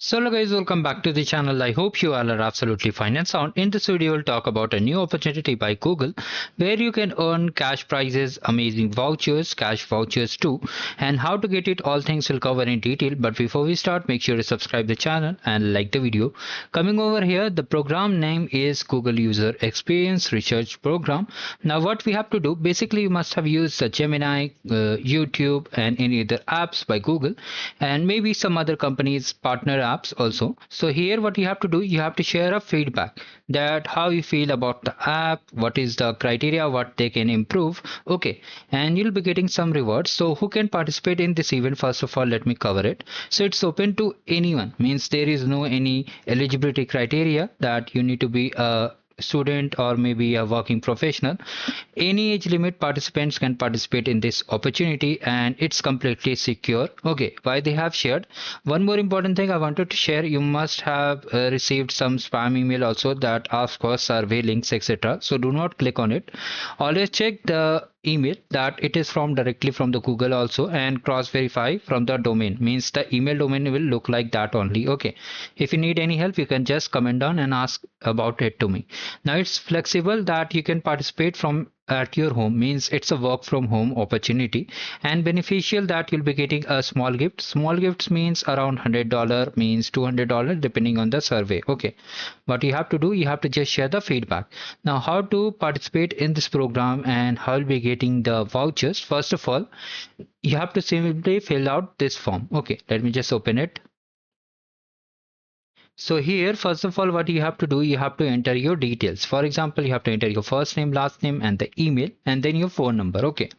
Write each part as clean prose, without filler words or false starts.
So hello guys, welcome back to the channel. I hope you all are absolutely fine and sound. In this video, we'll talk about a new opportunity by Google where you can earn cash prizes, amazing vouchers, cash vouchers too, and how to get it. All things will cover in detail. But before we start, make sure to subscribe the channel and like the video. Coming over here, the program name is Google User Experience Research Program. Now what we have to do, basically you must have used the Gemini, YouTube and any other apps by Google and maybe some other companies partner apps also. So here what you have to do, you have to share a feedback that how you feel about the app, what is the criteria, what they can improve. Okay, and you'll be getting some rewards. So who can participate in this event? First of all, let me cover it. So it's open to anyone, means there is no any eligibility criteria that you need to be a student or maybe a working professional. Any age limit participants can participate in this opportunity and it's completely secure. Okay, why they have shared, one more important thing I wanted to share, you must have received some spam email also that asks for survey links, etc. So do not click on it. Always check the email that it is from directly from the Google also, and cross verify from the domain, means the email domain will look like that only. Okay, if you need any help you can just comment down and ask about it to me. Now it's flexible that you can participate from at your home, means it's a work from home opportunity, and beneficial that you'll be getting a small gift. Small gifts means around $100, means $200 depending on the survey. Okay, what you have to do, you have to just share the feedback. Now how to participate in this program and how you'll be getting the vouchers. First of all, you have to simply fill out this form. Okay, let me just open it. So here, first of all, what you have to do, you have to enter your details. For example, you have to enter your first name, last name, and the email, and then your phone number. Okay.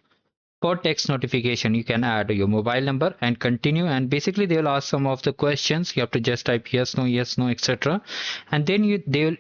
For text notification, you can add your mobile number and continue. And basically, they will ask some of the questions. You have to just type yes, no, etc. And then they will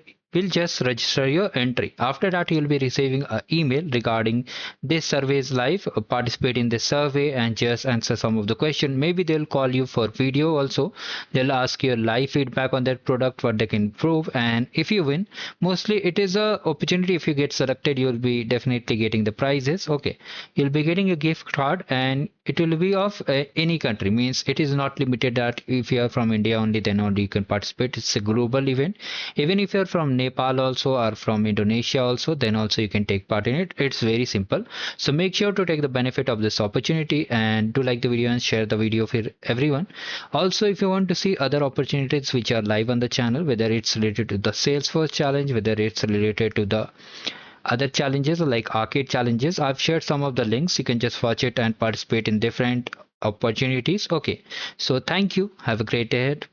just register your entry. After that, you will be receiving an email regarding this survey is live. Participate in this survey and just answer some of the question. Maybe they'll call you for video also. They'll ask your live feedback on that product, what they can improve. And if you win, mostly it is a opportunity. If you get selected, you'll be definitely getting the prizes. Okay, you'll be getting a gift card and it will be of any country, means it is not limited that if you are from India only then only you can participate. It's a global event. Even if you're from Nepal also or from Indonesia also, then also you can take part in it. It's very simple. So make sure to take the benefit of this opportunity and do like the video and share the video for everyone. Also, if you want to see other opportunities which are live on the channel, whether it's related to the Salesforce challenge, whether it's related to the other challenges like arcade challenges, I've shared some of the links. You can just watch it and participate in different opportunities. Okay, so thank you, have a great day ahead.